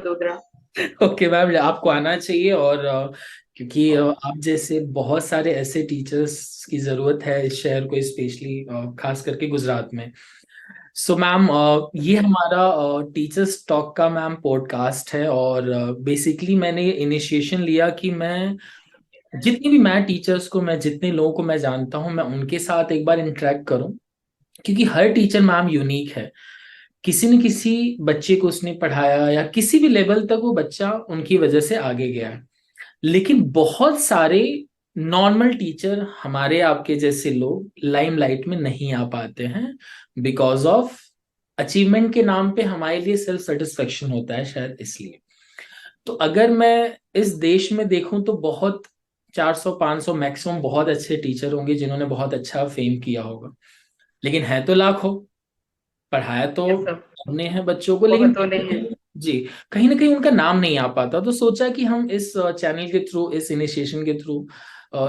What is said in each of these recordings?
Vadodara. Okay ma'am, आपको आना चाहिए। और क्योंकि आप जैसे बहुत सारे ऐसे टीचर्स की जरूरत है इस शहर को, स्पेशली खास करके गुजरात में। सो मैम, ये हमारा टीचर्स टॉक का मैम पॉडकास्ट है। और बेसिकली मैंने ये इनिशिएशन लिया कि मैं टीचर्स को, मैं जितने लोगों को मैं जानता हूँ, मैं उनके साथ एक बार इंटरेक्ट करूँ। क्योंकि हर टीचर मैम यूनिक है। किसी न किसी बच्चे को उसने पढ़ाया, या किसी भी लेवल तक वो बच्चा उनकी वजह से आगे गया है। लेकिन बहुत सारे नॉर्मल टीचर, हमारे आपके जैसे लोग, लाइमलाइट में नहीं आ पाते हैं, बिकॉज ऑफ अचीवमेंट के नाम पे हमारे लिए सेल्फ सेटिस्फेक्शन होता है, शायद इसलिए। तो अगर मैं इस देश में देखूं तो बहुत 400-500 मैक्सिमम बहुत अच्छे टीचर होंगे जिन्होंने बहुत अच्छा फेम किया होगा। लेकिन है तो लाखों, पढ़ाया तो यस सर। हमने है बच्चों को, लेकिन बहुतों ने हैं। जी, कहीं ना कहीं उनका नाम नहीं आ पाता। तो सोचा कि हम इस चैनल के थ्रू, इस इनिशिएशन के थ्रू,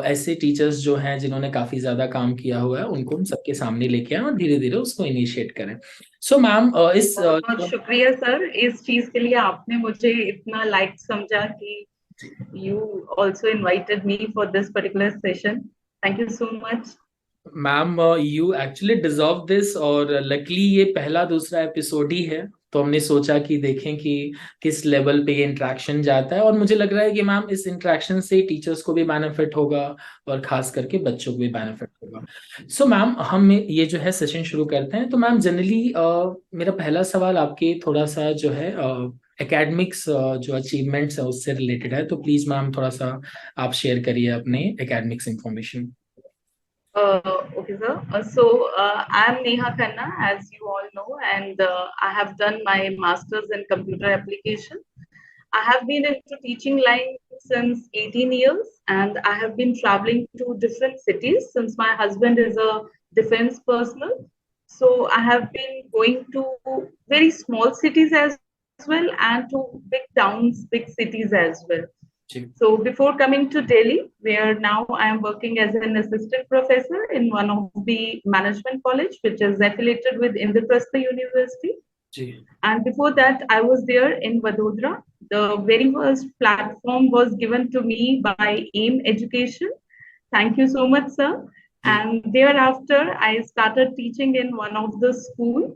ऐसे टीचर्स जो हैं जिन्होंने काफी ज्यादा काम किया हुआ है उनको हम सबके सामने लेके आए और धीरे धीरे उसको इनिशिएट करें। सो मैम, इस बहुत बहुत शुक्रिया सर इस चीज के लिए, आपने मुझे इतना लाइक समझा कि you also invited me for this particular session. Thank you so much. Ma'am, you actually deserve this. और लकीली ये पहला दूसरा एपिसोड ही है, तो हमने सोचा कि देखें कि किस लेवल पे ये इंटरेक्शन जाता है। और मुझे लग रहा है कि मैम इस इंटरेक्शन से टीचर्स को भी बेनिफिट होगा, और खास करके बच्चों को भी बेनिफिट होगा। सो मैम, हम ये जो है सेशन शुरू करते हैं। तो मैम जनरली मेरा पहला सवाल आपके थोड़ा सा जो है एकेडमिक्स, जो अचीवमेंट्स है उससे रिलेटेड है। तो प्लीज मैम थोड़ा सा आप शेयर करिए अपने academics information. Okay, sir. I am Neha Khanna, as you all know, and I have done my master's in computer application. I have been into teaching line since 18 years, and I have been traveling to different cities since my husband is a defense personnel. So I have been going to very small cities as well and to big towns, big cities as well. जी। So before coming to Delhi, where now I am working as an assistant professor in one of the management college, which is affiliated with Indraprastha University. जी। And before that, I was there in Vadodara. The very first platform was given to me by AIM Education. Thank you so much, sir. जी। And thereafter, I started teaching in one of the school,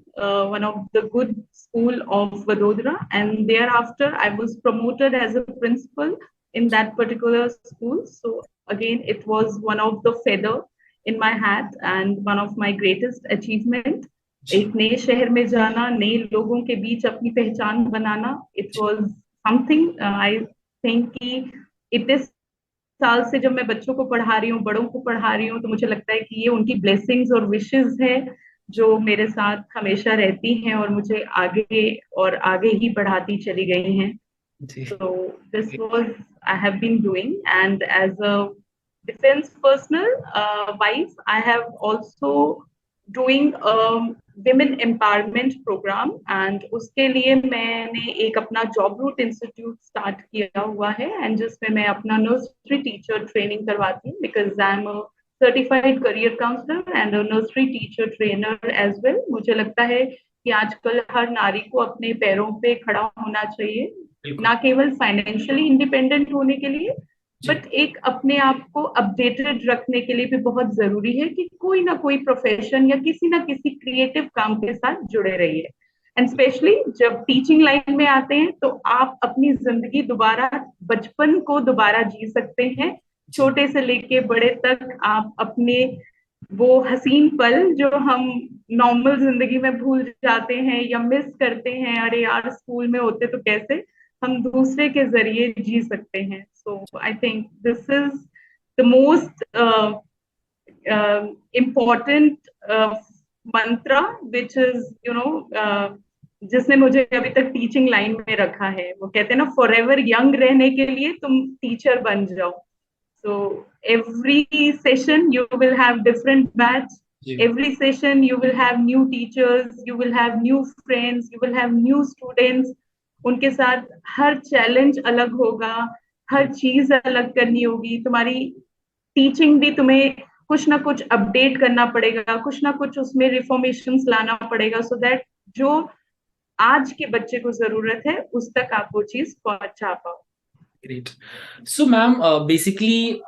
one of the good school of Vadodara. And thereafter, I was promoted as a principal in that particular school. So again, it was one of the feather in my hat and one of my greatest achievement. जी। एक नए शहर में जाना, नए लोगों के बीच अपनी पहचान बनाना, it was something I think कि इतने साल से जब मैं बच्चों को पढ़ा रही हूँ, बड़ों को पढ़ा रही हूँ, तो मुझे लगता है कि ये उनकी ब्लेसिंग्स और विशेस है जो मेरे साथ हमेशा रहती हैं और मुझे आगे और आगे ही बढ़ाती चली गई हैं. जी। So this was I have been doing, and as a defense personnel wife, I have also doing a women empowerment program, and उसके लिए मैंने एक अपना जॉब रूट इंस्टीट्यूट स्टार्ट किया हुआ है, एंड जिसमें मैं अपना नर्सरी टीचर ट्रेनिंग करवाती हूँ, because I am a certified career counsellor and a nursery teacher trainer as well. मुझे लगता है कि आजकल हर नारी को अपने पैरों पे खड़ा होना चाहिए, बिल्कुल। ना केवल फाइनेंशियली इंडिपेंडेंट होने के लिए, जी। बट एक अपने आप को अपडेटेड रखने के लिए भी बहुत जरूरी है कि कोई ना कोई प्रोफेशन या किसी ना किसी क्रिएटिव काम के साथ जुड़े रहिए. एंड स्पेशली जब टीचिंग लाइन में आते हैं तो आप अपनी जिंदगी दोबारा, बचपन को दोबारा जी सकते हैं. जी। छोटे से लेके बड़े तक आप अपने वो हसीन पल जो हम नॉर्मल जिंदगी में भूल जाते हैं या मिस करते हैं, अरे यार स्कूल में होते तो कैसे, हम दूसरे के जरिए जी सकते हैं. So I think this is the most important mantra which is जिसने मुझे अभी तक टीचिंग लाइन में रखा है. वो कहते हैं ना, फॉर एवर यंग रहने के लिए तुम टीचर बन जाओ. So every session you will have different batch. Ji. Every session you will have new teachers, you will have new friends, you will have new students. उनके साथ हर चैलेंज अलग होगा, हर चीज अलग करनी होगी. तुम्हारी टीचिंग भी तुम्हें कुछ ना कुछ अपडेट करना पड़ेगा, कुछ ना कुछ उसमें रिफॉर्मेशन लाना पड़ेगा, सो दैट जो आज के बच्चे को जरूरत है उस तक आप वो चीज पहुंचा पाओ। Great. So ma'am, basically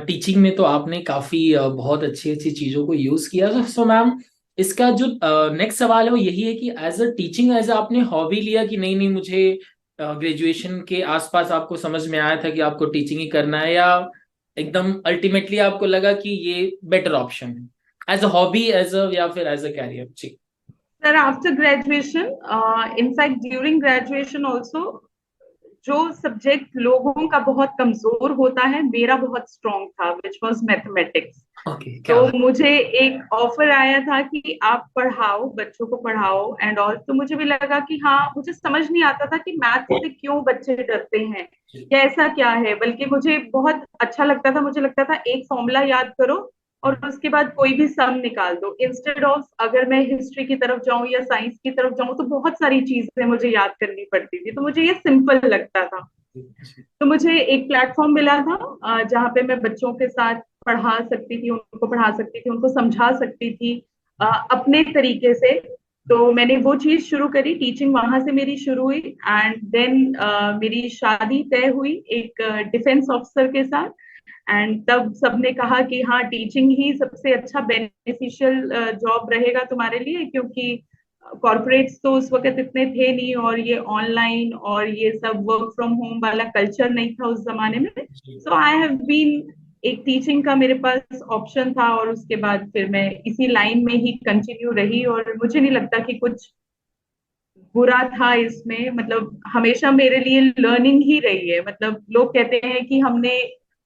teaching में तो आपने काफी बहुत अच्छी अच्छी चीजों को यूज किया। सो मैम, इसका जो नेक्स्ट सवाल है वो यही है कि एज अ टीचिंग, एज आपने हॉबी लिया कि नहीं नहीं मुझे ग्रेजुएशन के आसपास आपको समझ में आया था कि आपको टीचिंग ही करना है, या एकदम अल्टीमेटली आपको लगा कि ये बेटर ऑप्शन है as a hobby, as a, या फिर एज अ कैरियर? जी। Sir after graduation, in fact during graduation also, जो सब्जेक्ट लोगों का बहुत कमजोर होता है मेरा बहुत स्ट्रॉन्ग था, विच वॉज मैथमेटिक्स। ओके, तो क्या बात। मुझे एक ऑफर आया था कि आप पढ़ाओ, बच्चों को पढ़ाओ एंड ऑल। तो मुझे भी लगा कि हाँ, मुझे समझ नहीं आता था कि मैथ से क्यों बच्चे डरते हैं या ऐसा क्या है, बल्कि मुझे बहुत अच्छा लगता था। मुझे लगता था एक फॉर्मूला याद करो और उसके बाद कोई भी सम निकाल दो, इंस्टेड ऑफ अगर मैं हिस्ट्री की तरफ जाऊं या साइंस की तरफ जाऊं तो बहुत सारी चीजें मुझे याद करनी पड़ती थी। तो मुझे ये सिंपल लगता था। तो मुझे एक प्लेटफॉर्म मिला था जहाँ पे मैं बच्चों के साथ पढ़ा सकती थी, उनको पढ़ा सकती थी, उनको समझा सकती थी अपने तरीके से। तो मैंने वो चीज शुरू करी, टीचिंग वहां से मेरी शुरू हुई। एंड देन मेरी शादी तय हुई एक डिफेंस ऑफिसर के साथ। एंड तब सबने कहा कि हाँ, टीचिंग ही सबसे अच्छा बेनिफिशियल जॉब रहेगा तुम्हारे लिए, क्योंकि कॉर्पोरेट्स तो उस वक्त इतने थे नहीं और ये ऑनलाइन और ये सब वर्क फ्रॉम होम वाला कल्चर नहीं था उस जमाने में। सो आई हैव बीन, एक टीचिंग का मेरे पास ऑप्शन था और उसके बाद फिर मैं इसी लाइन में ही कंटिन्यू रही। और मुझे नहीं लगता कि कुछ बुरा था इसमें, मतलब हमेशा मेरे लिए लर्निंग ही रही है। मतलब लोग कहते हैं कि हमने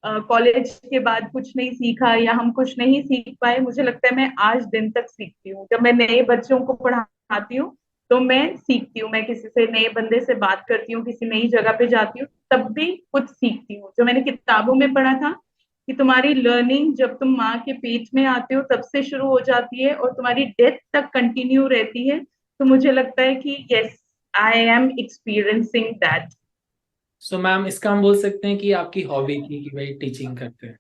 कॉलेज के बाद कुछ नहीं सीखा या हम कुछ नहीं सीख पाए, मुझे लगता है मैं आज दिन तक सीखती हूँ। जब मैं नए बच्चों को पढ़ाती हूँ तो मैं सीखती हूँ, मैं किसी से नए बंदे से बात करती हूँ, किसी नई जगह पे जाती हूँ, तब भी कुछ सीखती हूँ। जो मैंने किताबों में पढ़ा था कि तुम्हारी लर्निंग जब तुम माँ के पेट में आते हो तब से शुरू हो जाती है और तुम्हारी डेथ तक कंटिन्यू रहती है। तो मुझे लगता है कि yes, I am experiencing that. So ma'am, इसका हम बोल सकते हैं कि आपकी हॉबी थी कि भाई टीचिंग करते हैं।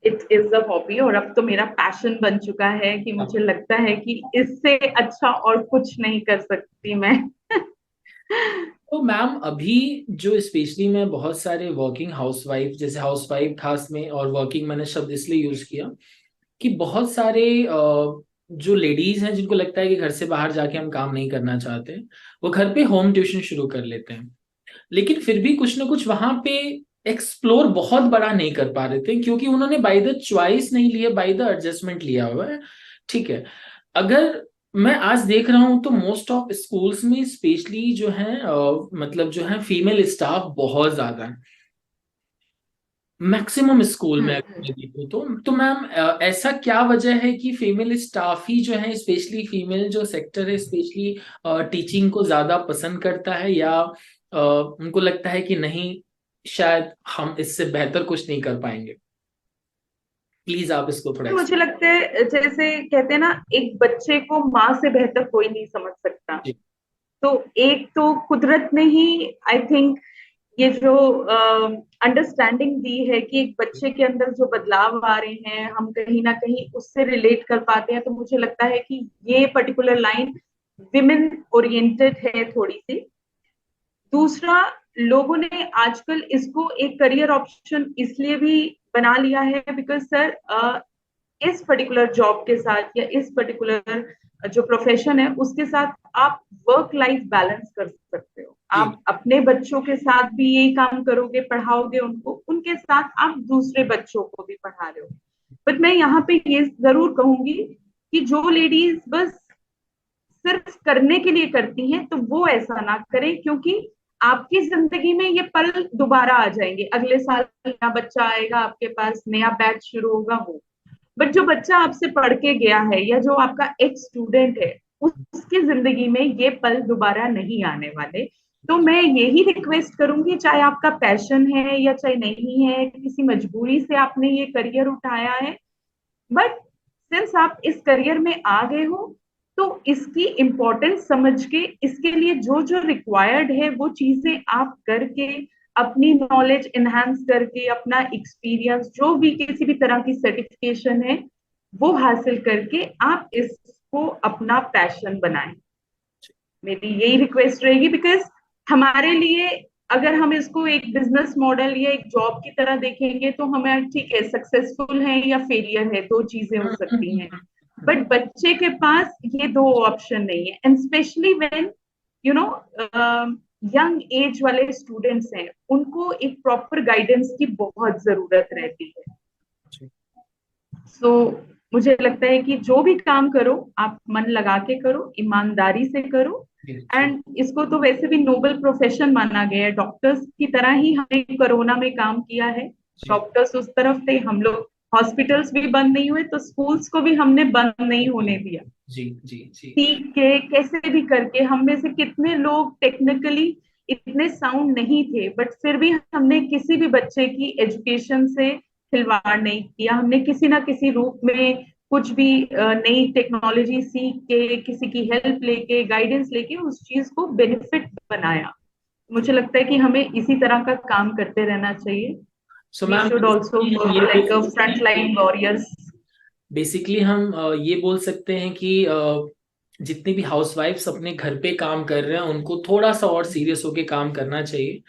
इट इज अ हॉबी और अब तो मेरा पैशन बन चुका है कि मुझे लगता है कि इससे अच्छा और कुछ नहीं कर सकती मैं। तो मैम, अभी जो स्पेशली मैं बहुत सारे वर्किंग हाउसवाइफ, जैसे हाउसवाइफ खास में, और वर्किंग मैंने शब्द इसलिए यूज किया कि बहुत सारे जो लेडीज हैं जिनको लगता है कि घर से बाहर जाके हम काम नहीं करना चाहते, वो घर पे होम ट्यूशन शुरू कर लेते हैं। लेकिन फिर भी कुछ ना कुछ वहां पे एक्सप्लोर बहुत बड़ा नहीं कर पा रहे थे, क्योंकि उन्होंने बाय द चॉइस नहीं लिया, बाय द एडजस्टमेंट लिया हुआ है। ठीक है। अगर मैं आज देख रहा हूं तो मोस्ट ऑफ स्कूल्स में स्पेशली जो है मतलब जो है फीमेल स्टाफ बहुत ज्यादा है, मैक्सिमम स्कूल में अगर मैं देखूं तो मैम, ऐसा क्या वजह है कि फीमेल स्टाफ ही जो है, स्पेशली फीमेल जो सेक्टर है स्पेशली टीचिंग को ज्यादा पसंद करता है, या उनको लगता है कि नहीं, शायद हम इससे बेहतर कुछ नहीं कर पाएंगे? प्लीज आप इसको थोड़ा मुझे लगता है जैसे कहते हैं ना, एक बच्चे को माँ से बेहतर कोई नहीं समझ सकता। जी। तो एक तो कुदरत ने ही, आई थिंक, ये जो अंडरस्टैंडिंग दी है कि एक बच्चे के अंदर जो बदलाव आ रहे हैं हम कहीं ना कहीं उससे रिलेट कर पाते हैं। तो मुझे लगता है कि ये पर्टिकुलर लाइन विमेन ओरिएंटेड है थोड़ी सी। दूसरा, लोगों ने आजकल इसको एक करियर ऑप्शन इसलिए भी बना लिया है बिकॉज सर, इस पर्टिकुलर जॉब के साथ या इस पर्टिकुलर जो प्रोफेशन है उसके साथ आप वर्क लाइफ बैलेंस कर सकते हो। जी। आप अपने बच्चों के साथ भी यही काम करोगे, पढ़ाओगे उनको, उनके साथ आप दूसरे बच्चों को भी पढ़ा रहे हो। बट मैं यहाँ पे ये जरूर कहूंगी कि जो लेडीज बस सिर्फ करने के लिए करती हैं तो वो ऐसा ना करें, क्योंकि आपकी जिंदगी में ये पल दोबारा आ जाएंगे। अगले साल नया बच्चा आएगा आपके पास, नया बैच शुरू होगा वो। बट जो बच्चा आपसे पढ़ के गया है या जो आपका एक स्टूडेंट है, उसकी जिंदगी में ये पल दोबारा नहीं आने वाले। तो मैं यही रिक्वेस्ट करूंगी, चाहे आपका पैशन है या चाहे नहीं है, किसी मजबूरी से आपने ये करियर उठाया है, बट सिंस आप इस करियर में आ गए हो तो इसकी इम्पोर्टेंस समझ के इसके लिए जो जो रिक्वायर्ड है वो चीजें आप करके, अपनी नॉलेज इनहेंस करके, अपना एक्सपीरियंस, जो भी किसी भी तरह की सर्टिफिकेशन है वो हासिल करके आप इसको अपना पैशन बनाएं। मेरी यही रिक्वेस्ट रहेगी, बिकॉज हमारे लिए अगर हम इसको एक बिजनेस मॉडल या एक जॉब की तरह देखेंगे तो हमें ठीक है, सक्सेसफुल है या फेलियर है, दो चीजें हो सकती हैं। बट बच्चे के पास ये दो ऑप्शन नहीं है, and specially when you know young age वाले स्टूडेंट्स हैं, उनको एक प्रॉपर गाइडेंस की बहुत जरूरत रहती है। सो मुझे लगता है कि जो भी काम करो आप मन लगा के करो, ईमानदारी से करो। एंड इसको तो वैसे भी नोबल प्रोफेशन माना गया है, डॉक्टर्स की तरह ही हमने कोरोना में काम किया है। डॉक्टर्स उस तरफ थे, हम लोग, हॉस्पिटल्स भी बंद नहीं हुए तो स्कूल्स को भी हमने बंद नहीं होने दिया। जी जी जी। सीख के कैसे भी करके, हम में से कितने लोग टेक्निकली इतने साउंड नहीं थे, बट फिर भी हमने किसी भी बच्चे की एजुकेशन से खिलवाड़ नहीं किया। हमने किसी ना किसी रूप में कुछ भी नई टेक्नोलॉजी सीख के, किसी की हेल्प लेके, गाइडेंस लेके उस चीज को बेनिफिट बनाया। मुझे लगता है कि हमें इसी तरह का काम करते रहना चाहिए। So we ma'am should also work like a front line warriors. Basically हम ये बोल सकते हैं कि जितनी भी हाउसवाइफ्स अपने घर पे काम कर रहे हैं उनको थोड़ा सा और सीरियस होके काम करना चाहिए,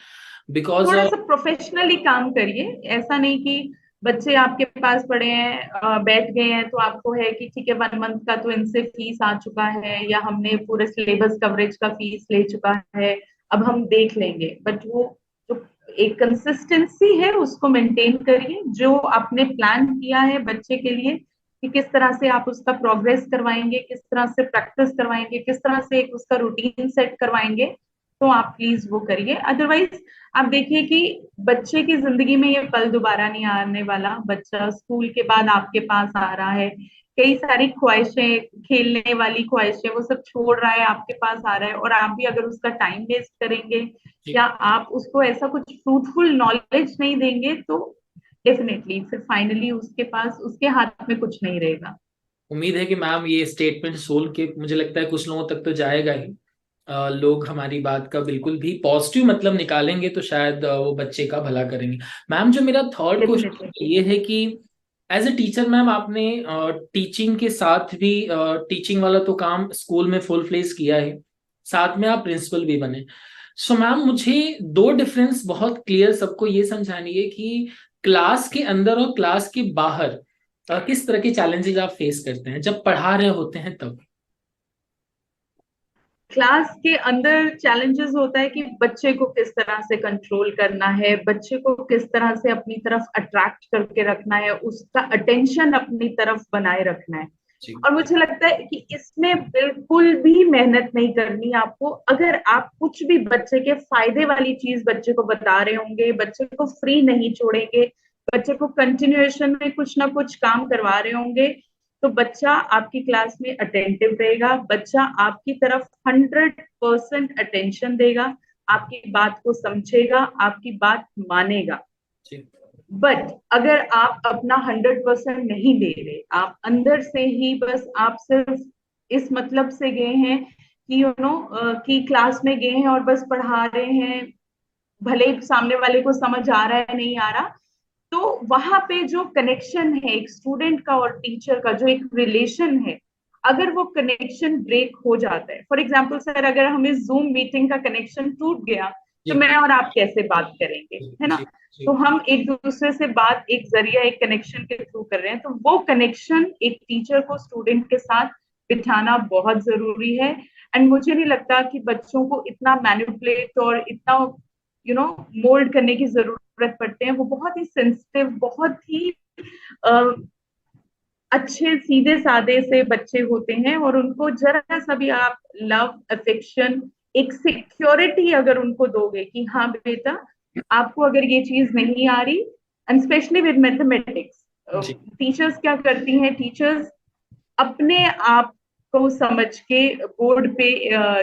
बिकॉज थोड़ा सा प्रोफेशनली काम करिए। ऐसा नहीं कि बच्चे आपके पास पड़े हैं, बैठ गए हैं तो आपको है कि ठीक है 1 मंथ का तो इनसे फीस आ चुका है, या हमने पूरे सिलेबस कवरेज का फीस ले चुका है, अब हम देख लेंगे। बट वो जो एक कंसिस्टेंसी है उसको मेंटेन करिए, जो आपने प्लान किया है बच्चे के लिए कि किस तरह से आप उसका प्रोग्रेस करवाएंगे, किस तरह से प्रैक्टिस करवाएंगे, किस तरह से एक उसका रूटीन सेट करवाएंगे, तो आप प्लीज वो करिए। अदरवाइज आप देखिए कि बच्चे की जिंदगी में ये पल दोबारा नहीं आने वाला। बच्चा स्कूल के बाद आपके पास आ रहा है, कई सारी ख्वाहिशें, खेलने वाली ख्वाहिशें, वो सब छोड़ रहा है, आपके पास आ रहा है, और आप भी अगर उसका टाइम वेस्ट करेंगे या आप उसको ऐसा कुछ फ्रूटफुल नॉलेज नहीं देंगे तो डेफिनेटली फिर फाइनली उसके पास, उसके हाथ में कुछ नहीं रहेगा। उम्मीद है कि मैम ये स्टेटमेंट सोल के मुझे लगता है कुछ लोगों तक तो जाएगा ही। लोग हमारी बात का बिल्कुल भी पॉजिटिव मतलब निकालेंगे तो शायद वो बच्चे का भला करेंगे। मैम जो मेरा थर्ड क्वेश्चन डेफिनेटली। ये है कि एज ए टीचर मैम आपने टीचिंग के साथ भी टीचिंग वाला तो काम स्कूल में फुल फ्लेज किया है, साथ में आप प्रिंसिपल भी बने। सो मैम मुझे दो डिफरेंस बहुत क्लियर सबको ये समझानी है कि क्लास के अंदर और क्लास के बाहर किस तरह के चैलेंजेस आप फेस करते हैं जब पढ़ा रहे होते हैं तब। क्लास के अंदर चैलेंजेस होता है कि बच्चे को किस तरह से कंट्रोल करना है, बच्चे को किस तरह से अपनी तरफ अट्रैक्ट करके रखना है, उसका अटेंशन अपनी तरफ बनाए रखना है। जी और मुझे लगता है कि इसमें बिल्कुल भी मेहनत नहीं करनी है आपको। अगर आप कुछ भी बच्चे के फायदे वाली चीज बच्चे को बता रहे होंगे, बच्चे को फ्री नहीं छोड़ेंगे, बच्चे को कंटिन्यूएशन में कुछ ना कुछ काम करवा रहे होंगे, तो बच्चा आपकी क्लास में अटेंटिव रहेगा, बच्चा आपकी तरफ 100% अटेंशन देगा, आपकी बात को समझेगा, आपकी बात मानेगा। जी बट अगर आप अपना 100% नहीं दे रहे, आप अंदर से ही बस आप सिर्फ इस मतलब से गए हैं कि कि क्लास में गए हैं और बस पढ़ा रहे हैं, भले ही सामने वाले को समझ आ रहा है नहीं आ रहा, तो वहां पे जो कनेक्शन है एक स्टूडेंट का और टीचर का, जो एक रिलेशन है, अगर वो कनेक्शन ब्रेक हो जाता है, फॉर एग्जाम्पल सर अगर हमें जूम मीटिंग का कनेक्शन टूट गया तो जी मैं और आप कैसे बात करेंगे, है ना? जी जी तो हम एक दूसरे से बात एक जरिया, एक कनेक्शन के थ्रू कर रहे हैं, तो वो कनेक्शन एक टीचर को स्टूडेंट के साथ बिठाना बहुत जरूरी है। एंड मुझे नहीं लगता कि बच्चों को इतना मैनिपुलेट और इतना मोल्ड करने की जरूरत पड़ते हैं। वो बहुत ही सेंसिटिव, बहुत ही अच्छे सीधे सादे से बच्चे होते हैं, और उनको जरा सा भी आप लव, अफेक्शन, एक सिक्योरिटी अगर उनको दोगे कि हाँ बेटा आपको अगर ये चीज नहीं आ रही, एंड स्पेशली विद मैथमेटिक्स, जी टीचर्स क्या करती हैं, टीचर्स अपने आप को समझ के बोर्ड पे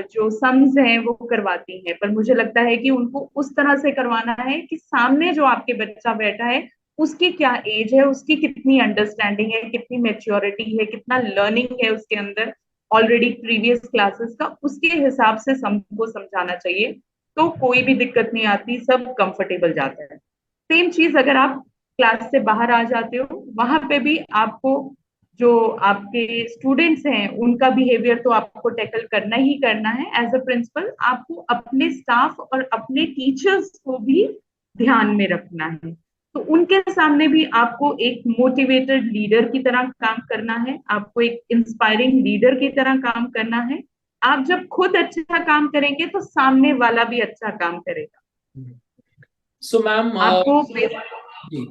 जो सम्स हैं वो करवाती हैं, पर मुझे लगता है कि उनको उस तरह से करवाना है कि सामने जो आपके बच्चा बैठा है उसकी क्या एज है, उसकी कितनी अंडरस्टैंडिंग है, कितनी मेच्योरिटी है, कितना लर्निंग है उसके अंदर ऑलरेडी प्रीवियस क्लासेस का, उसके हिसाब से सबको समझाना चाहिए। तो कोई भी दिक्कत नहीं आती, सब कंफर्टेबल जाता है। सेम चीज अगर आप क्लास से बाहर आ जाते हो, वहां पे भी आपको जो आपके स्टूडेंट्स हैं उनका बिहेवियर तो आपको टैकल करना ही करना है। एज अ प्रिंसिपल आपको अपने स्टाफ और अपने टीचर्स को भी ध्यान में रखना है। तो उनके सामने भी आपको एक मोटिवेटेड लीडर की तरह काम करना है, आपको एक इंस्पायरिंग लीडर की तरह काम करना है। आप जब खुद अच्छा काम करेंगे तो सामने वाला भी अच्छा काम करेगा। सो मैम आपको जी,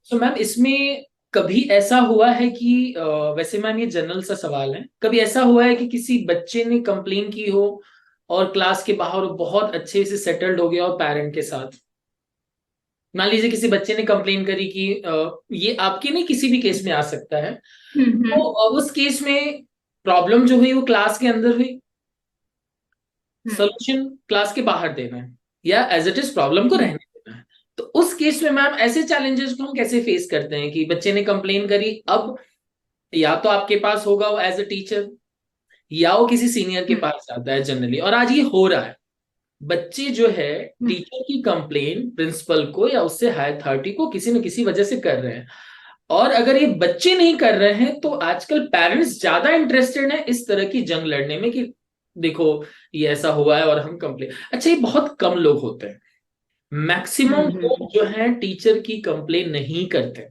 सो मैम इसमें कभी ऐसा हुआ है कि वैसे मैम ये जनरल सा सवाल है, कभी ऐसा हुआ है कि किसी बच्चे ने कंप्लेन की हो और क्लास के बाहर वो बहुत अच्छे से सेटल्ड हो गया और पेरेंट के साथ? मान लीजिए किसी बच्चे ने कंप्लेन करी कि ये आपके नहीं, किसी भी केस में आ सकता है, तो उस केस में प्रॉब्लम जो हुई वो क्लास के अंदर हुई, सोल्यूशन क्लास के बाहर देना है, या एज इट इज प्रॉब्लम को रहने देना है। तो उस केस में मैम ऐसे चैलेंजेस को हम कैसे फेस करते हैं कि बच्चे ने कंप्लेन करी, अब या तो आपके पास होगा वो एज अ टीचर, या वो किसी सीनियर के पास जाता है जनरली, और आज ये हो रहा है, बच्चे जो है टीचर की कंप्लेन प्रिंसिपल को या उससे हायर अथॉरिटी को किसी न किसी वजह से कर रहे हैं। और अगर ये बच्चे नहीं कर रहे हैं तो आजकल पेरेंट्स ज्यादा इंटरेस्टेड हैं इस तरह की जंग लड़ने में कि देखो ये ऐसा हुआ है और हम कंप्लेन। अच्छा, ये बहुत कम लोग होते हैं, मैक्सिमम लोग जो है टीचर की कंप्लेन नहीं करते,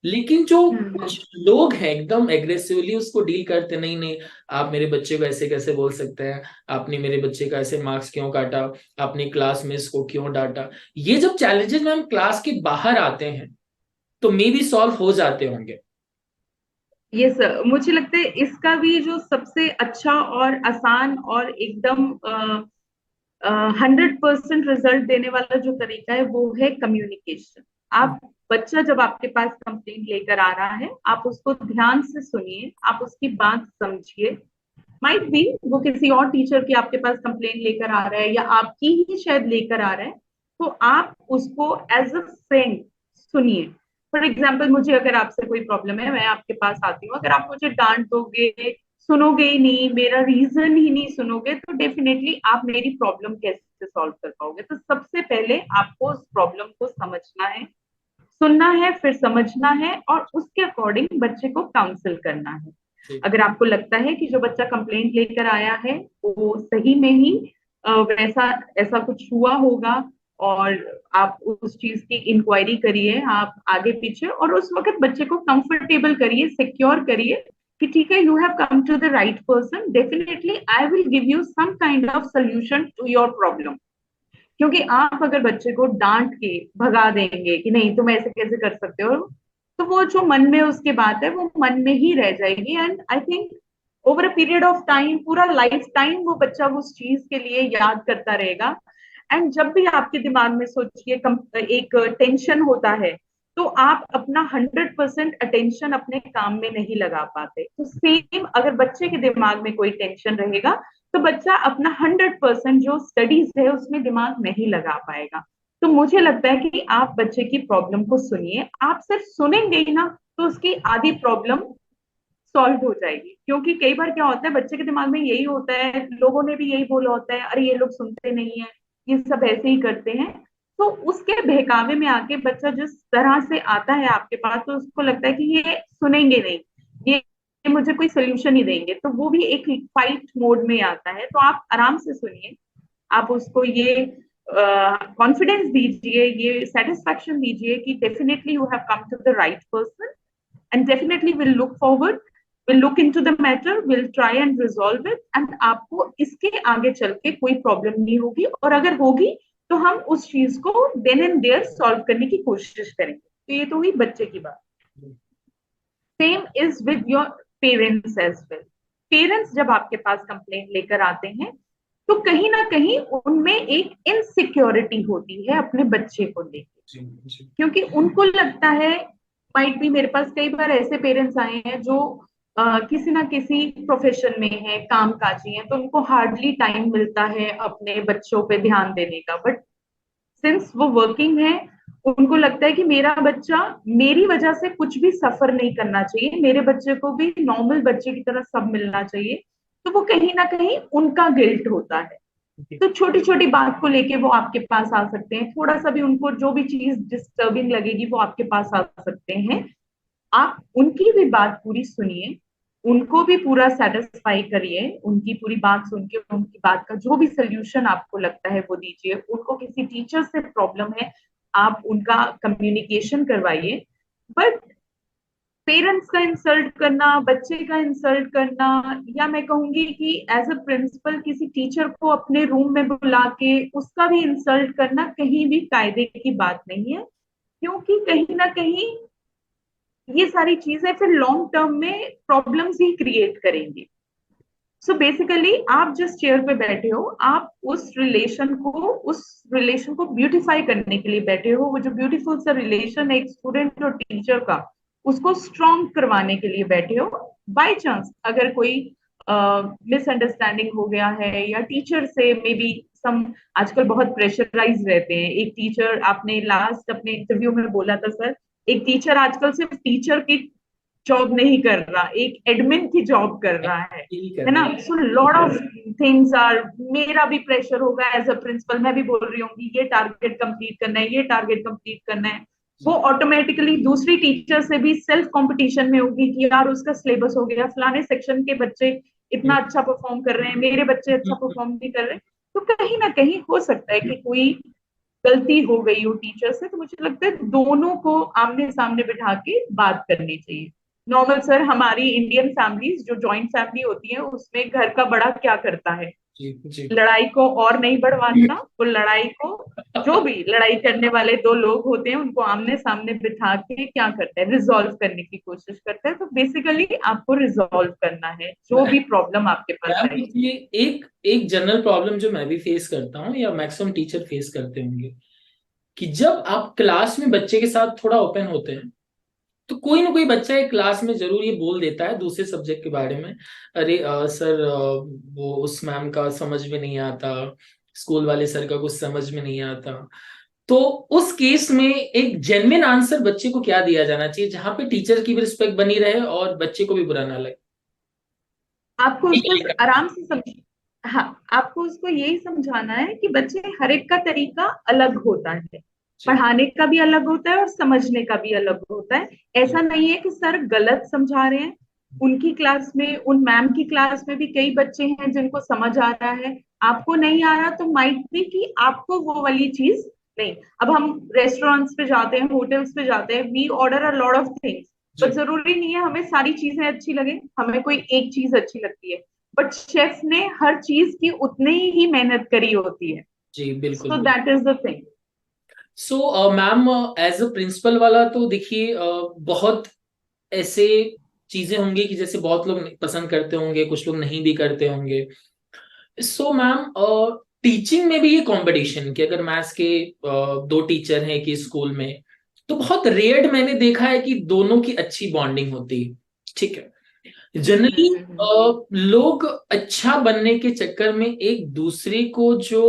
लेकिन जो कुछ लोग हैं एकदम एग्रेसिवली उसको डील करते, नहीं नहीं आप मेरे बच्चे को ऐसे कैसे बोल सकते हैं, आपने मेरे बच्चे का ऐसे मार्क्स क्यों काटा, आपने क्लास में इसको क्यों डांटा। ये जब चैलेंजेस मैम क्लास के बाहर आते हैं तो मे भी सॉल्व हो जाते होंगे। ये सर मुझे लगता है इसका भी जो सबसे अच्छा और आसान और एकदम 100% रिजल्ट देने वाला जो तरीका है वो है कम्युनिकेशन। आप बच्चा जब आपके पास कंप्लेंट लेकर आ रहा है आप उसको ध्यान से सुनिए, आप उसकी बात समझिए। माइट बी वो किसी और टीचर की आपके पास कंप्लेंट लेकर आ रहा है या आपकी ही शायद लेकर आ रहा है, तो आप उसको एज अ फ्रेंड सुनिए। फॉर एग्जाम्पल मुझे अगर आपसे कोई प्रॉब्लम है, मैं आपके पास आती हूँ, अगर आप मुझे डांट दोगे, सुनोगे ही नहीं, मेरा रीजन ही नहीं सुनोगे, तो डेफिनेटली आप मेरी प्रॉब्लम कैसे सॉल्व कर पाओगे। तो सबसे पहले आपको उस प्रॉब्लम को समझना है, सुनना है, फिर समझना है और उसके अकॉर्डिंग बच्चे को काउंसिल करना है। अगर आपको लगता है कि जो बच्चा कंप्लेंट लेकर आया है वो सही में ही वैसा ऐसा कुछ हुआ होगा, और आप उस चीज की इंक्वायरी करिए, आप आगे पीछे, और उस वक्त बच्चे को कंफर्टेबल करिए, सिक्योर करिए कि ठीक है, you have come to the right person, definitely I will give you some kind of solution to your problem. क्योंकि आप अगर बच्चे को डांट के भगा देंगे कि नहीं तुम ऐसे कैसे कर सकते हो, तो वो जो मन में उसकी बात है वो मन में ही रह जाएगी। And I think over a period of time, पूरा लाइफ टाइम वो बच्चा उस चीज के लिए याद करता रहेगा। एंड जब भी आपके दिमाग में सोचिए एक टेंशन होता है, तो आप अपना 100% अटेंशन अपने काम में नहीं लगा पाते। तो सेम अगर बच्चे के दिमाग में कोई टेंशन रहेगा तो बच्चा अपना 100% जो स्टडीज है उसमें दिमाग नहीं लगा पाएगा। तो मुझे लगता है कि आप बच्चे की प्रॉब्लम को सुनिए, आप सिर्फ सुनेंगे ही ना तो उसकी आधी प्रॉब्लम सॉल्व हो जाएगी। क्योंकि कई बार क्या होता है, बच्चे के दिमाग में यही होता है, लोगों ने भी यही बोला होता है, अरे ये लोग सुनते नहीं है, ये सब ऐसे ही करते हैं। तो उसके बहकावे में आके बच्चा जिस तरह से आता है आपके पास, तो उसको लगता है कि ये सुनेंगे नहीं, ये मुझे कोई सोल्यूशन ही देंगे, तो वो भी एक फाइट मोड में आता है। तो आप आराम से सुनिए, आप उसको ये कॉन्फिडेंस दीजिए, ये सेटिस्फैक्शन दीजिए कि definitely you have come to the right person and definitely will look forward, will look into the matter, will try and resolve it, and आपको इसके आगे चल के कोई प्रॉब्लम नहीं होगी, और अगर होगी तो हम उस चीज को देन एंड देयर सॉल्व करने की कोशिश करेंगे। तो ये तो हुई बच्चे की बात। Same is with your parents as well. Parents जब आपके पास कंप्लेंट लेकर आते हैं तो कहीं ना कहीं उनमें एक इनसिक्योरिटी होती है अपने बच्चे को लेकर, क्योंकि उनको लगता है, माइट भी मेरे पास कई बार ऐसे पेरेंट्स आए हैं जो किसी ना किसी प्रोफेशन में है, कामकाजी है, तो उनको हार्डली टाइम मिलता है अपने बच्चों पे ध्यान देने का। बट सिंस वो वर्किंग है, उनको लगता है कि मेरा बच्चा मेरी वजह से कुछ भी सफर नहीं करना चाहिए, मेरे बच्चे को भी नॉर्मल बच्चे की तरह सब मिलना चाहिए। तो वो कहीं ना कहीं उनका गिल्ट होता है। तो छोटी छोटी बात को लेके वो आपके पास आ सकते हैं, थोड़ा सा भी उनको जो भी चीज डिस्टर्बिंग लगेगी वो आपके पास आ सकते हैं। आप उनकी भी बात पूरी सुनिए, उनको भी पूरा सेटिस्फाई करिए, उनकी पूरी बात सुन के उनकी बात का जो भी सोल्यूशन आपको लगता है वो दीजिए। उनको किसी टीचर से प्रॉब्लम है, आप उनका कम्युनिकेशन करवाइए। बट पेरेंट्स का इंसल्ट करना, बच्चे का इंसल्ट करना, या मैं कहूंगी कि एज अ प्रिंसिपल किसी टीचर को अपने रूम में बुला के उसका भी इंसल्ट करना कहीं भी कायदे की बात नहीं है, क्योंकि कहीं ना कहीं ये सारी चीजें फिर लॉन्ग टर्म में प्रॉब्लम्स ही क्रिएट करेंगी। सो बेसिकली आप जिस चेयर पे बैठे हो, आप उस रिलेशन को ब्यूटिफाई करने के लिए बैठे हो। वो जो ब्यूटीफुल सा रिलेशन है एक स्टूडेंट और टीचर का, उसको स्ट्रॉन्ग करवाने के लिए बैठे हो। बाय चांस अगर कोई मिसअंडरस्टैंडिंग हो गया है या टीचर से मे बी सम, आजकल बहुत प्रेशराइज रहते हैं। एक टीचर, आपने लास्ट अपने इंटरव्यू में बोला था सर, एक टीचर आजकल सिर्फ टीचर की जॉब नहीं कर रहा, एक एडमिन की जॉब कर रहा यही है कर ना। रहे हैं। So lot of things are, मेरा भी प्रेशर होगा एज अ प्रिंसिपल, मैं भी बोल रही हूँ कि ये टारगेट कंप्लीट करना है, ये टारगेट कंप्लीट करना है। वो ऑटोमेटिकली दूसरी टीचर से भी सेल्फ कंपटीशन में होगी कि यार उसका सिलेबस हो गया, फलाने सेक्शन के बच्चे इतना हम्म, अच्छा परफॉर्म कर रहे हैं, मेरे बच्चे अच्छा हम्म, परफॉर्म नहीं कर रहे। तो कहीं ना कहीं हो सकता है कि कोई गलती हो गई हो टीचर से। तो मुझे लगता है दोनों को आमने सामने बिठा के बात करनी चाहिए। नॉर्मल सर, हमारी इंडियन फैमिलीज जो जॉइंट फैमिली होती है उसमें घर का बड़ा क्या करता है, जी जी। लड़ाई को और नहीं बढ़वाता, वो लड़ाई को, जो भी लड़ाई करने वाले दो लोग होते हैं उनको आमने सामने बिठा के क्या करते हैं, रिजॉल्व करने की कोशिश करते हैं। तो बेसिकली आपको रिजॉल्व करना है जो भी प्रॉब्लम आपके पास मैम आई। देखिए, एक एक जनरल प्रॉब्लम जो मैं भी फेस करता हूँ या मैक्सिमम टीचर फेस करते होंगे, कि जब आप क्लास में बच्चे के साथ थोड़ा ओपन होते हैं, तो कोई ना कोई बच्चा एक क्लास में जरूर ये बोल देता है दूसरे सब्जेक्ट के बारे में, अरे सर वो उस मैम का समझ में नहीं आता, स्कूल वाले सर का कुछ समझ में नहीं आता। तो उस केस में एक जेन्युइन आंसर बच्चे को क्या दिया जाना चाहिए जहां पे टीचर की भी रिस्पेक्ट बनी रहे और बच्चे को भी बुरा ना लगे? आपको उसको आराम से समझ, हाँ, आपको उसको यही समझाना है कि बच्चे, हर एक का तरीका अलग होता है, जी पढ़ाने का भी अलग होता है और समझने का भी अलग होता है। जी ऐसा नहीं है कि सर गलत समझा रहे हैं। उनकी क्लास में, उन मैम की क्लास में भी कई बच्चे हैं जिनको समझ आ रहा है, आपको नहीं आ रहा, तो माइट बी कि आपको वो वाली चीज नहीं। अब हम रेस्टोरेंट्स पे जाते हैं, होटल्स पे जाते हैं, we order a lot of things, जी बट जरूरी नहीं है हमें सारी चीजें अच्छी लगे, हमें कोई एक चीज अच्छी लगती है, बट शेफ ने हर चीज की उतनी ही मेहनत करी होती है। जी बिल्कुल सो बिल्कुल। That is the thing. So ma'am, as a principal वाला तो देखिए, बहुत ऐसे चीजें होंगी कि जैसे बहुत लोग पसंद करते होंगे, कुछ लोग नहीं भी करते होंगे। सो मैम, टीचिंग में भी ये कंपटीशन, कि अगर मैथ्स के दो टीचर हैं कि स्कूल में, तो बहुत रेयर मैंने देखा है कि दोनों की अच्छी बॉन्डिंग होती है। ठीक है। जनरली लोग अच्छा बनने के चक्कर में एक दूसरे को जो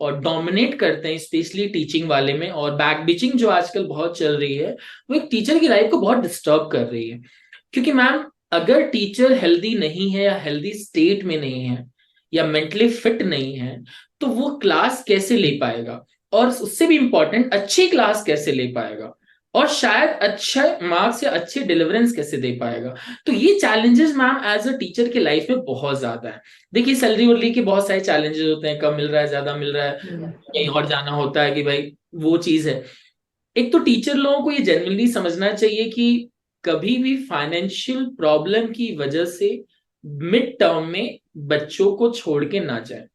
डोमिनेट करते हैं, स्पेशली टीचिंग वाले में, और बैक बिचिंग जो आजकल बहुत चल रही है, वो एक टीचर की लाइफ को बहुत डिस्टर्ब कर रही है। क्योंकि मैम, अगर टीचर हेल्दी नहीं है या हेल्दी स्टेट में नहीं है या मेंटली फिट नहीं है, तो वो क्लास कैसे ले पाएगा, और उससे भी इंपॉर्टेंट अच्छी क्लास कैसे ले पाएगा, और शायद अच्छे मार्क्स या अच्छे डिलीवरेंस कैसे दे पाएगा। तो ये challenges ma'am as a teacher की लाइफ में बहुत ज्यादा है। देखिए, सैलरी वैलरी के बहुत सारे चैलेंजेस होते हैं, कम मिल रहा है, ज्यादा मिल रहा है, कहीं और जाना होता है कि भाई वो चीज है। एक तो टीचर लोगों को ये जनरली समझना चाहिए कि कभी भी फाइनेंशियल प्रॉब्लम की वजह से मिड टर्म में बच्चों को छोड़ के ना जाए।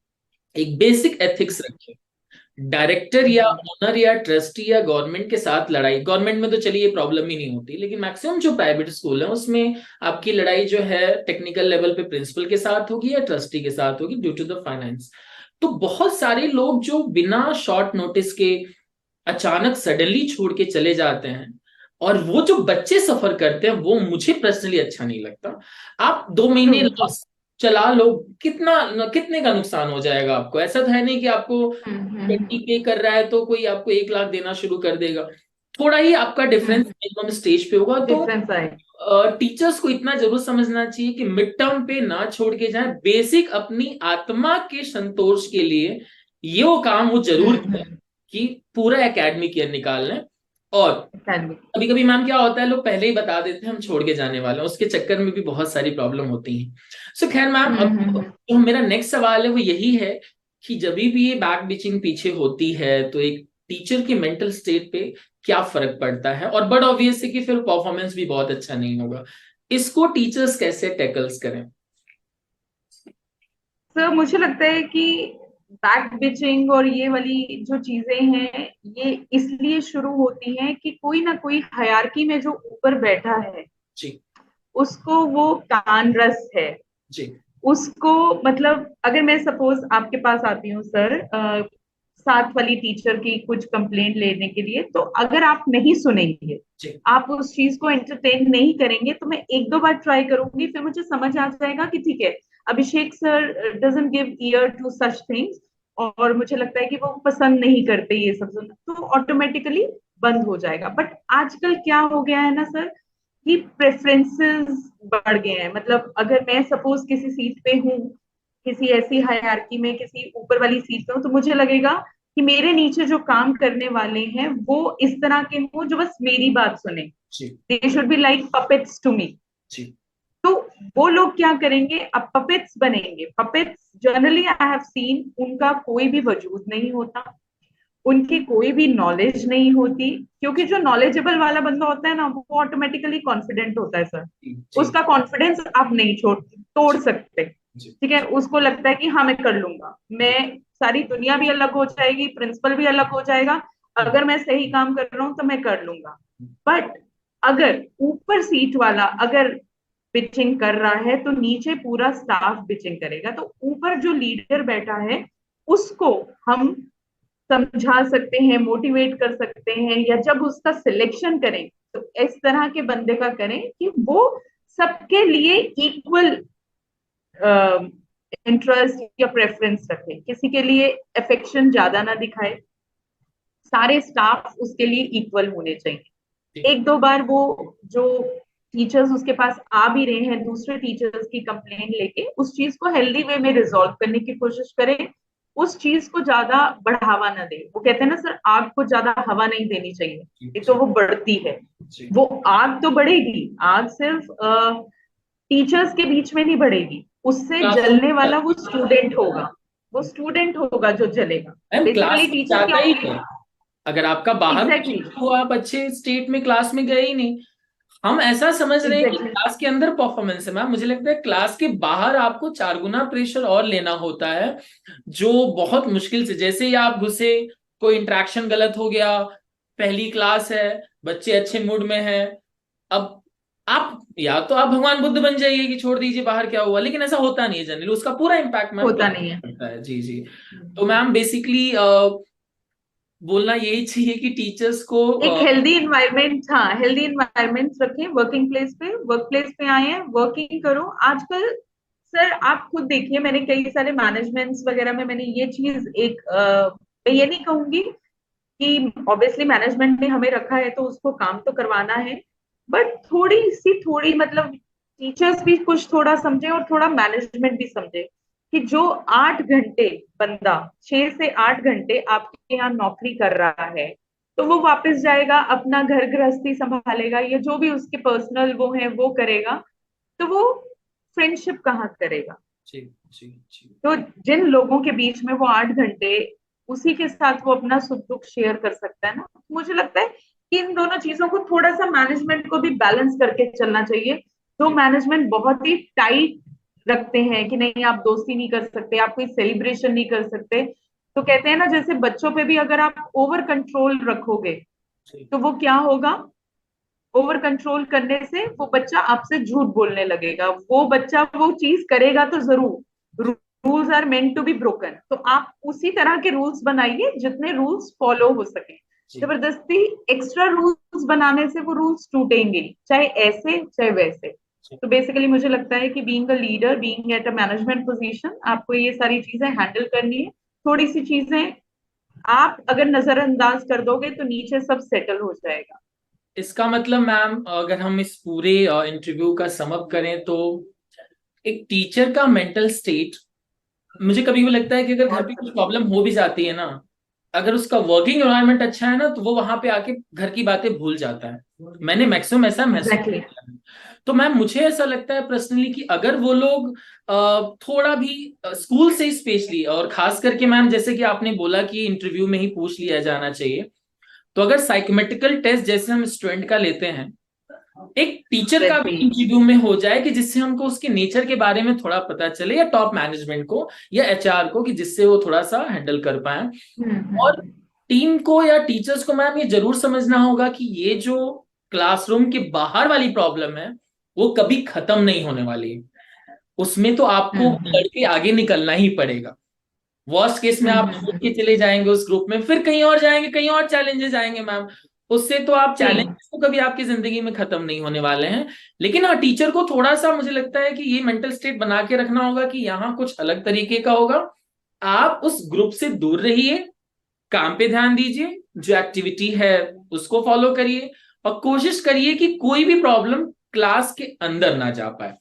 एक बेसिक एथिक्स रखें। डायरेक्टर या ओनर या ट्रस्टी या गवर्नमेंट के साथ लड़ाई, गवर्नमेंट में तो चलिए ये प्रॉब्लम ही नहीं होती, लेकिन मैक्सिमम जो प्राइवेट स्कूल है उसमें आपकी लड़ाई जो है टेक्निकल लेवल पे प्रिंसिपल के साथ होगी या ट्रस्टी के साथ होगी, ड्यू टू द फाइनेंस। तो बहुत सारे लोग जो बिना शॉर्ट नोटिस के अचानक सडनली छोड़ के चले जाते हैं, और वो जो बच्चे सफर करते हैं, वो मुझे पर्सनली अच्छा नहीं लगता। आप 2 महीने ट्रू। लॉस चला लो, कितने का नुकसान हो जाएगा आपको? ऐसा तो है नहीं कि आपको 20 पे कर रहा है तो कोई आपको 1 लाख देना शुरू कर देगा। थोड़ा ही आपका डिफरेंस मिनिमम स्टेज पे होगा। तो डिफरेंस आए। टीचर्स को इतना जरूर समझना चाहिए कि मिड टर्म पे ना छोड़ के जाए, बेसिक अपनी आत्मा के संतोष के लिए ये वो काम वो जरूर करें कि पूरा एकेडमिक ईयर निकाल लें। और Can be. कभी कभी मैम क्या होता है, लोग पहले ही बता देते हैं हम छोड़ के जाने वाले हैं, उसके चक्कर में भी बहुत सारी प्रॉब्लम होती हैं। सो खैर मैम, अब हम्म। जो मेरा नेक्स्ट सवाल है वो यही है कि जब भी ये बैक बिचिंग पीछे होती है तो एक टीचर की मेंटल स्टेट पे क्या फर्क पड़ता है, और बट ऑब्वियस है कि फिर परफॉर्मेंस भी बहुत अच्छा नहीं होगा। इसको टीचर्स कैसे टैकल्स करें? सर मुझे लगता है कि बैक बिचिंग और ये वाली जो चीजें हैं, ये इसलिए शुरू होती हैं कि कोई ना कोई हायरार्की में जो ऊपर बैठा है, जी। उसको वो कान रस है। जी। उसको मतलब अगर मैं सपोज आपके पास आती हूँ सर, साथ वाली टीचर की कुछ कंप्लेंट लेने के लिए, तो अगर आप नहीं सुनेंगे, जी। आप उस चीज को एंटरटेन नहीं करेंगे, तो मैं एक दो बार ट्राई करूंगी, फिर मुझे समझ आ जाएगा कि ठीक है, Abhishek sir doesn't give ear to such things, और मुझे लगता है कि वो पसंद नहीं करते ये सब सुनना, तो ऑटोमेटिकली बंद हो जाएगा। बट आजकल क्या हो गया है ना सर, कि प्रेफरेंसेस बढ़ गए हैं। मतलब अगर मैं सपोज किसी सीट पे हूँ, किसी ऐसी हायरार्की में, किसी ऊपर वाली सीट पे हूँ, तो मुझे लगेगा कि मेरे नीचे जो काम करने वाले हैं वो इस तरह के हों जो बस मेरी बात सुने। जी। They should be like puppets to me. जी। तो वो लोग क्या करेंगे, अब पपेट्स बनेंगे। Puppets generally I have seen, उनका कोई भी वजूद नहीं होता, उनकी कोई भी नॉलेज नहीं होती, क्योंकि जो नॉलेजेबल वाला बंदा होता है ना, वो ऑटोमेटिकली कॉन्फिडेंट होता है सर। जी। जी। उसका कॉन्फिडेंस आप नहीं तोड़ जी। सकते। जी। ठीक है, उसको लगता है कि हाँ मैं कर लूंगा, मैं, जी। सारी दुनिया भी अलग हो जाएगी, प्रिंसिपल भी अलग हो जाएगा, अगर मैं सही काम कर रहा हूँ तो मैं कर लूंगा। बट अगर ऊपर सीट वाला अगर पिचिंग कर रहा है, तो नीचे पूरा स्टाफ पिचिंग करेगा, तो ऊपर जो लीडर बैठा है उसको हम समझा सकते हैं, मोटिवेट कर सकते हैं, या जब उसका सिलेक्शन करें तो इस तरह के बंदे का करें कि वो सबके लिए इक्वल इंटरेस्ट या प्रेफरेंस रखे, किसी के लिए अफेक्शन ज्यादा ना दिखाए, सारे स्टाफ उसके लिए इक्वल होने चाहिए। जी। एक दो बार वो जो टीचर्स उसके पास आ भी रहे हैं दूसरे टीचर्स की कंप्लेंट लेके, उस चीज को हेल्दी वे में रिजॉल्व करने की कोशिश करें, उस चीज को ज्यादा बढ़ावा ना दे। वो कहते हैं ना सर, आग को ज्यादा हवा नहीं देनी चाहिए, जी। ये तो वो बढ़ती है। जी। वो आग तो बढ़ेगी, आग सिर्फ टीचर्स के बीच में नहीं बढ़ेगी, उससे क्लासरूम जलने में वाला वो स्टूडेंट होगा, वो स्टूडेंट होगा जो जलेगा। मैम बेसिकली क्लास में टीचर क्या जाता ही होगी। नहीं। अगर आपका बाहर एग्जैक्टली। हुआ, आप अच्छे स्टेट में क्लास में गए ही नहीं। हम ऐसा समझ रहे हैं कि एग्जैक्टली। क्लास के अंदर परफॉर्मेंस है मैम, मुझे लगता है क्लास के बाहर आपको 4 गुना प्रेशर और लेना होता है, जो बहुत मुश्किल से, जैसे ही आप घुसे, कोई इंटरेक्शन गलत हो गया, पहली क्लास है, बच्चे अच्छे मूड में हैं, अब आप या तो आप भगवान बुद्ध बन जाइए कि छोड़ दीजिए बाहर क्या हुआ, लेकिन ऐसा होता नहीं है जनरली, उसका पूरा इम्पैक्ट मैम होता क्लास नहीं है। में पड़ता है। जी। जी। तो मैम बेसिकली बोलना यही चाहिए कि टीचर्स को एक हेल्दी इन्वायरमेंट, हाँ हेल्दी इन्वायरमेंट रखें वर्किंग प्लेस पे। वर्क प्लेस पे आए हैं, वर्किंग करो आजकल। सर आप खुद देखिए, मैंने कई सारे मैनेजमेंट्स वगैरह में मैंने ये चीज एक मैं ये नहीं कहूंगी कि ऑब्वियसली मैनेजमेंट ने हमें रखा है तो उसको काम तो करवाना है, बट थोड़ी मतलब टीचर्स भी कुछ थोड़ा समझे और थोड़ा मैनेजमेंट भी समझे कि जो 8 घंटे बंदा, 6 से 8 घंटे आपके यहाँ नौकरी कर रहा है, तो वो वापस जाएगा, अपना घर गृहस्थी संभालेगा, या जो भी उसके पर्सनल वो है वो करेगा, तो वो फ्रेंडशिप कहाँ करेगा। जी। जी। जी। तो जिन लोगों के बीच में वो 8 घंटे उसी के साथ वो अपना सुख दुख शेयर कर सकता है ना, मुझे लगता है कि इन दोनों चीजों को थोड़ा सा मैनेजमेंट को भी बैलेंस करके चलना चाहिए। तो जी। मैनेजमेंट बहुत ही टाइट रखते हैं कि नहीं आप दोस्ती नहीं कर सकते, आप कोई सेलिब्रेशन नहीं कर सकते, तो कहते हैं ना जैसे बच्चों पे भी अगर आप ओवर कंट्रोल रखोगे, जी। तो वो क्या होगा, ओवर कंट्रोल करने से वो बच्चा आपसे झूठ बोलने लगेगा, वो बच्चा वो चीज करेगा तो जरूर। Rules are meant to be broken, तो आप उसी तरह के रूल्स बनाइए जितने रूल्स फॉलो हो सके। जी। जबरदस्ती एक्स्ट्रा रूल्स बनाने से वो रूल्स टूटेंगे, चाहे ऐसे चाहे वैसे। जी। तो बेसिकली मुझे लगता है कि being a leader, being at a management position, आपको ये सारी चीजें हैंडल करनी है। थोड़ी सी चीजें आप अगर नजरअंदाज कर दोगे तो नीचे सब सेटल हो जाएगा। इसका मतलब मैम अगर हम इस पूरे इंटरव्यू का समअप करें तो एक टीचर का मेंटल स्टेट, मुझे कभी भी लगता है कि अगर घर बहुत पे कुछ प्रॉब्लम हो भी जाती है ना, अगर उसका वर्किंग एनवायरनमेंट अच्छा है ना, तो वो वहां पे आके घर की बातें भूल जाता है। मैंने मैक्सिमम ऐसा महसूस एग्जैक्टली। किया है। तो मैम मुझे ऐसा लगता है पर्सनली कि अगर वो लोग थोड़ा भी स्कूल से स्पेशली, और खास करके मैम जैसे कि आपने बोला कि इंटरव्यू में ही पूछ लिया जाना चाहिए, तो अगर साइकोमेट्रिकल टेस्ट जैसे हम स्टूडेंट का लेते हैं, एक टीचर का भी एग्जैक्टली। इंटरव्यू में हो जाए कि जिससे हमको उसके नेचर के बारे में थोड़ा पता चले, या टॉप मैनेजमेंट को या एचआर को, कि जिससे वो थोड़ा सा हैंडल कर पाए। और हम्म। टीम को या टीचर्स को मैम ये जरूर समझना होगा कि ये जो क्लासरूम के बाहर वाली प्रॉब्लम है, वो कभी खत्म नहीं होने वाली है। उसमें तो आपको हम्म। लड़ के आगे निकलना ही पड़ेगा। वर्स्ट केस में आप छोड़ के हम्म। चले जाएंगे उस ग्रुप में, फिर कहीं और जाएंगे, कहीं और चैलेंजेस आएंगे मैम। उससे तो आप जी। चैलेंजेस तो कभी आपकी जिंदगी में खत्म नहीं होने वाले हैं। लेकिन हाँ, टीचर को थोड़ा सा मुझे लगता है कि ये मेंटल स्टेट बना के रखना होगा कि यहाँ कुछ अलग तरीके का होगा। आप उस ग्रुप से दूर रहिए, काम पे ध्यान दीजिए, जो एक्टिविटी है उसको फॉलो करिए, और कोशिश करिए कि कोई भी प्रॉब्लम क्लास के अंदर ना जा पाए।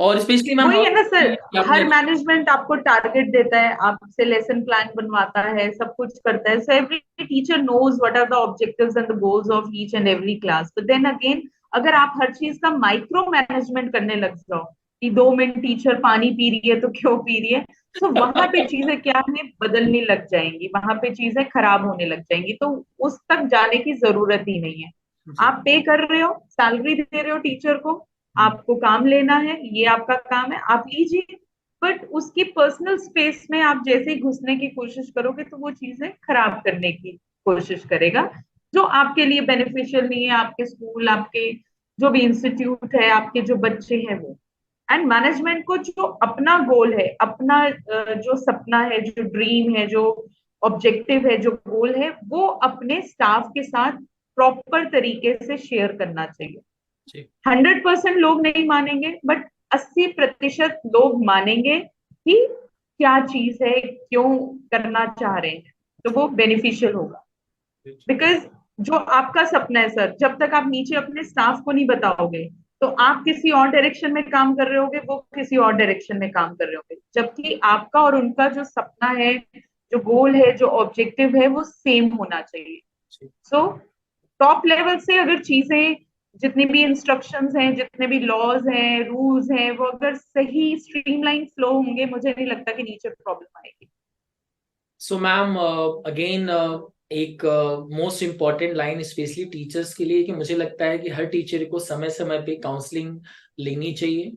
और स्पेशली मैम वही है ना सर, आपने, हर मैनेजमेंट आपको टारगेट देता है, आपसे लेसन प्लान बनवाता है, सब कुछ करता है। So every teacher knows what are the objectives and the goals of each and every class. But then again, अगर आप हर चीज का माइक्रो मैनेजमेंट करने लग जाओ कि 2 मिनट टीचर पानी पी रही है तो क्यों पी रही है, तो वहां पे चीजें क्या है, बदलने लग जाएंगी, वहां पे चीजें खराब होने लग जाएंगी। तो उस तक जाने की जरूरत ही नहीं है। जी, आप पे कर रहे हो, सैलरी दे रहे हो टीचर को, आपको काम लेना है, ये आपका काम है, आप लीजिए। बट उसकी पर्सनल स्पेस में आप जैसे ही घुसने की कोशिश करोगे, तो वो चीजें खराब करने की कोशिश करेगा, जो आपके लिए बेनिफिशियल नहीं है, आपके स्कूल, आपके जो भी इंस्टीट्यूट है, आपके जो बच्चे हैं वो। एंड मैनेजमेंट को जो अपना गोल है, अपना जो सपना है, जो ड्रीम है, जो ऑब्जेक्टिव है, जो गोल है, वो अपने स्टाफ के साथ प्रॉपर तरीके से शेयर करना चाहिए। जी, 100% लोग नहीं मानेंगे, बट 80% लोग मानेंगे कि क्या चीज है, क्यों करना चाह रहे हैं, तो वो बेनिफिशियल होगा। बिकॉज जो आपका सपना है सर, जब तक आप नीचे अपने स्टाफ को नहीं बताओगे, तो आप किसी और डायरेक्शन में काम कर रहे होगे, वो किसी और डायरेक्शन में काम कर रहे होगे, जबकि आपका और उनका जो सपना है, जो गोल है, जो ऑब्जेक्टिव है, वो सेम होना चाहिए। जी। सो टॉप लेवल से अगर चीजें, जितनी भी इंस्ट्रक्शंस हैं, जितने भी लॉज हैं, रूल्स हैं, वो अगर सही स्ट्रीमलाइन फ्लो होंगे, मुझे नहीं लगता कि नीचे प्रॉब्लम आएगी। सो मैम अगेन एक most important line specially teachers के लिए, कि मुझे लगता है कि हर टीचर को समय समय पे काउंसलिंग लेनी चाहिए,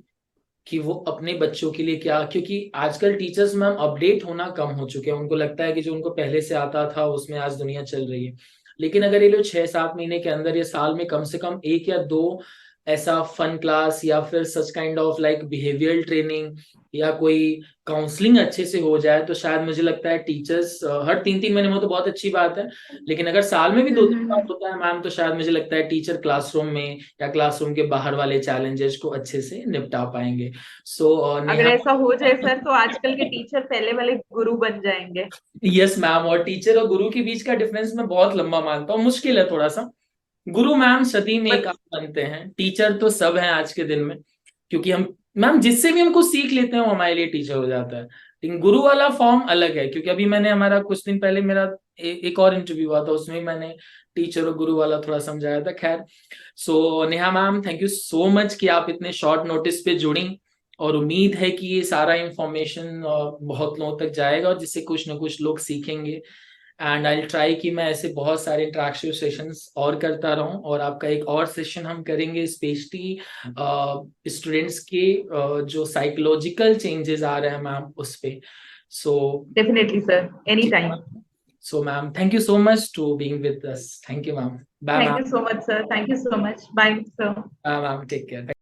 कि वो अपने बच्चों के लिए क्या, क्योंकि आजकल टीचर्स मैम अपडेट होना कम हो चुके हैं। उनको लगता है कि जो उनको पहले से आता था उसमें आज दुनिया चल रही है। लेकिन अगर ये लोग 6-7 महीने के अंदर या साल में कम से कम 1 या 2 ऐसा फन क्लास, या फिर such kind of like behavioural training, या कोई काउंसलिंग अच्छे से हो जाए, तो शायद मुझे लगता है टीचर्स हर 3-3 महीने में तो बहुत अच्छी बात है, लेकिन अगर साल में भी 2-3 बार हम्म। होता है मैम, तो शायद मुझे लगता है टीचर क्लासरूम में या क्लासरूम के बाहर वाले चैलेंजेस को अच्छे से निपटा पाएंगे। सो अगर नेहा, ऐसा हो जाए सर, तो आजकल के टीचर पहले वाले गुरु बन जाएंगे। यस मैम, और टीचर और गुरु के बीच का डिफरेंस मैं बहुत लंबा मानता हूँ, मुश्किल है थोड़ा सा। गुरु मैम सदी में एक बट आप बनते हैं, टीचर तो सब हैं आज के दिन में, क्योंकि हम मैम जिससे भी हमको सीख लेते हैं वो हमारे लिए टीचर हो जाता है। लेकिन गुरु वाला फॉर्म अलग है, क्योंकि अभी मैंने, हमारा कुछ दिन पहले मेरा एक और इंटरव्यू हुआ था, उसमें मैंने टीचर और गुरु वाला थोड़ा समझाया था। खैर, so Neha ma'am, thank you so much कि आप इतने शॉर्ट नोटिस पे जुड़ी, और उम्मीद है कि ये सारा इंफॉर्मेशन बहुत लोगों तक जाएगा, और जिससे कुछ ना कुछ लोग सीखेंगे। एंड आई ट्राई कि मैं ऐसे बहुत सारे इंटरेक्टिव सेशंस और करता रहूं, और आपका एक और सेशन हम करेंगे स्पेशली स्टूडेंट्स के जो साइकोलॉजिकल चेंजेस आ रहे हैं मैम उस पे। So definitely sir, any time. So ma'am, thank you so much to being with us. Thank you ma'am. Bye thank ma'am. You so much sir, thank you so much, bye sir. Bye ma'am, take care.